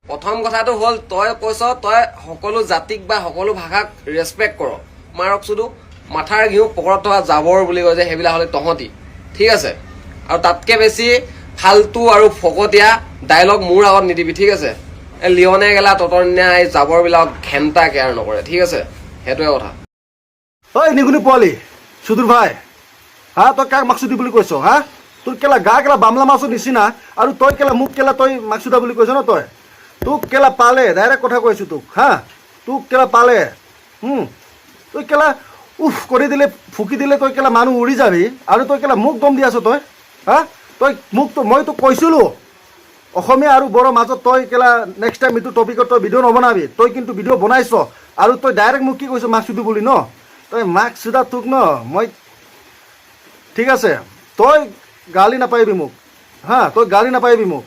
প্ৰথম কথাটো হ'ল তই কৈছ তই সকলো জাতিক বা সকলো ভাষাক ৰেচপেক্ট কৰ। মাৰক চুদু মাথাৰ ঘিউ পকৰত থকা জাবৰ বুলি কয় যে সেইবিলাক হ'লে তহঁতি, ঠিক আছে। আৰু তাতকৈ বেছি ফাল্টু আৰু ফকতীয়া ডাইলগ মোৰ আগত নিদিবি, ঠিক আছে। এই লিঅনে গেলা ততৰ নিয়া এই জাবৰবিলাক ঘেণ্টা কেয়াৰ নকৰে, ঠিক আছে। সেইটোৱে কথা। ঐ নিগুনি পোৱালি সুদূৰ ভাই, হা তই কাক মাকচুদি বুলি কৈছ? হা তোৰ কেলা গা কেলা বামলা মাছৰ নিচিনা, আৰু তই কেলা মোক কেলা তই মাকচুদা বুলি কৈছ ন? তোক কেলা পালে ডাইৰেক্ট কথা কৈছোঁ তোক, হা তোক কেলা পালে তই কেলা উফ কৰি দিলে ফুকি দিলে তই কেলা মানুহ উৰি যাবি, আৰু তই কেলা মোক দম দি আছ তই, হা তই মোক মই তোক কৈছিলোঁ অসমীয়া আৰু বড়োৰ মাজত তই কেলা নেক্সট টাইম এইটো টপিকত তই ভিডিঅ' নবনাবি। তই কিন্তু ভিডিঅ' বনাইছ, আৰু তই ডাইৰেক্ট মোক কি কৈছ মাকচুদু বুলি ন? তই মাকচুদা তোক ন মই, ঠিক আছে তই গালি নাপাৰিবি মোক, হা তই গালি নাপাৰিবি মোক।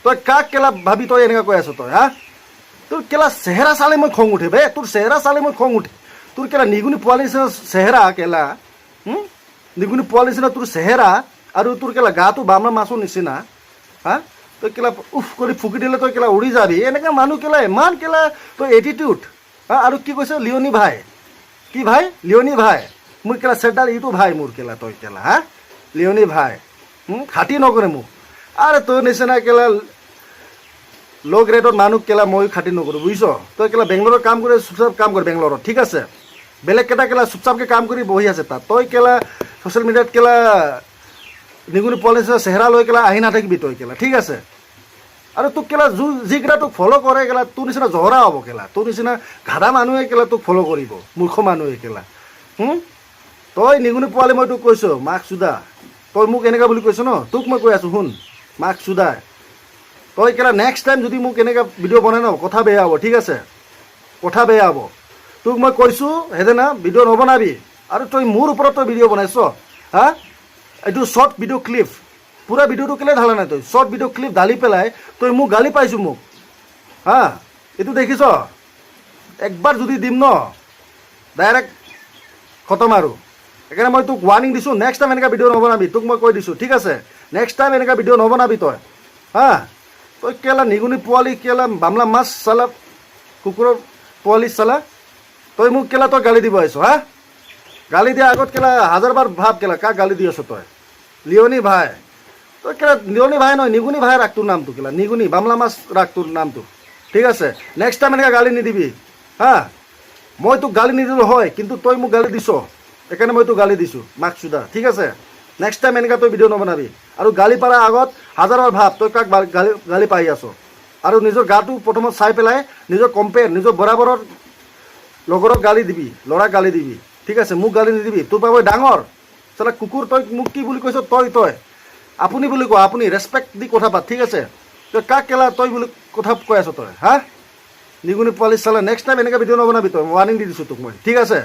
তই কাক কেলা ভাবি তই এনেকুৱা কৈ আছ তই? হা তোৰ কেলা চেহেৰা চালে মই খং উঠে বে, তোৰ চেহেৰা চালে মই খং উঠে। তোৰ কেলা নিগুনি পোৱালি নিচিনা চেহেৰা কেলা, নিগুনি পোৱালি নিচিনা তোৰ চেহেৰা, আৰু তোৰ কেলা গাটো বামলা মাছৰ নিচিনা, হা তই কেলা উফ কৰি ফুকি দিলে তই কেলা উৰি যাবি। এনেকৈ মানুহ কেলা ইমান কেলা তই এটিটিউড, হা আৰু কি কৈছে লিঅনি ভাই, কি ভাই লিঅনি ভাই, মোৰ কেলা চেটাৰ ইটো ভাই মোৰ কেলা তই কেলা, হা লিঅনি ভাই খাটি নকৰে মোক। আৰে তোৰ নিচিনা কেলা ল' গ্ৰেডত মানুহ কেলা মই খাটি নকৰোঁ, বুজিছ? তই কেলা বেংগলোৰত কাম কৰি চুপচাপ কাম কৰ বেংগলোৰত, ঠিক আছে। বেলেগ কেইটা কেলা চুপচাপকৈ কাম কৰি বহি আছে তাত। তই কেলা ছ'চিয়েল মিডিয়াত কেলা নিগুনি পোৱালি নিচিনা চেহেৰা লৈ কেলা আহি নাথাকিবি তই কেলা, ঠিক আছে। আৰু তোক কেলা যিকেইটা তোক ফ'ল' কৰে কেলা তোৰ নিচিনা জহৰা হ'ব কেলা, তোৰ নিচিনা গাধা মানুহে কেলা তোক ফ'ল' কৰিব, মূৰ্খ মানুহে কেলা। তই নিগুনি পোৱালি মই তোক কৈছোঁ মাকচুদা, তই মোক এনেকুৱা বুলি কৈছ ন? তোক মই কৈ আছোঁ শুন মাকচুদা, তই কেলা নেক্সট টাইম যদি মোক এনেকুৱা ভিডিঅ' বনাই ন কথা বেয়া হ'ব, ঠিক আছে, কথা বেয়া হ'ব। তোক মই কৈছোঁ সেইদিনা ভিডিঅ' নবনাবি, আৰু তই মোৰ ওপৰত তই ভিডিঅ' বনাইছ, হা এইটো শ্বৰ্ট ভিডিঅ' ক্লিপ, পুৰা ভিডিঅ'টো কেলৈ ঢালা নাই তই? শ্বৰ্ট ভিডিঅ' ক্লিপ ঢালি পেলাই তই মোক গালি পাইছোঁ মোক, হা এইটো দেখিছ? একবাৰ যদি দিম ন ডাইৰেক্ট খতম আৰু। সেইকাৰণে মই তোক ৱাৰ্ণিং দিছোঁ, নেক্সট টাইম এনেকুৱা ভিডিঅ' নবনাবি, তোক মই কৈ দিছোঁ, ঠিক আছে। নেক্সট টাইম এনেকুৱা ভিডিঅ' নবনাবি তই, হা তই কেলা নিগুনি পোৱালি কেলা বামলা মাছ চালা কুকুৰৰ পোৱালি চালা, তই মোক কেলা তই গালি দিব আহিছ, হা গালি দিয়া আগত কেলা হাজাৰবাৰ ভাব কেলা কাক গালি দি আছ তই? লিঅনি ভাই, তই কেলা লিঅনি ভাই নহয় নিগুনি ভাই ৰাখ তোৰ নামটো কেলা, নিগুনি বামলা মাছ ৰাখ তোৰ নামটো, ঠিক আছে। নেক্সট টাইম এনেকৈ গালি নিদিবি, হা মই তোক গালি নিদিলোঁ হয়, কিন্তু তই মোক গালি দিছ, সেইকাৰণে মই তোক গালি দিছোঁ মাকচুদা, ঠিক আছে। নেক্সট টাইম এনেকুৱা তই ভিডিঅ' নবনাবি, আৰু গালি পাৰাৰ আগত হাজাৰবাৰ ভাব তই কাক গালি পাৰি আছ, আৰু নিজৰ গাটো প্ৰথমত চাই পেলাই নিজৰ কম্পেয়াৰ, নিজৰ বৰাবৰৰ লগৰক গালি দিবি, ল'ৰাক গালি দিবি, ঠিক আছে। মোক গালি নিদিবি, তোৰ পৰা মই ডাঙৰ চালা কুকুৰ। তই মোক কি বুলি কৈছ? তই আপুনি বুলি কোৱা, আপুনি ৰেচপেক্ট দি কথা পাত, ঠিক আছে। তই কাক কেলা তই বুলি কথা কৈ আছ তই, হা নিগুনি পোৱালি চালা? নেক্সট টাইম এনেকৈ ভিডিঅ' নবনাবি তই, ৱাৰ্ণিং দি দিছোঁ তোক মই, ঠিক আছে।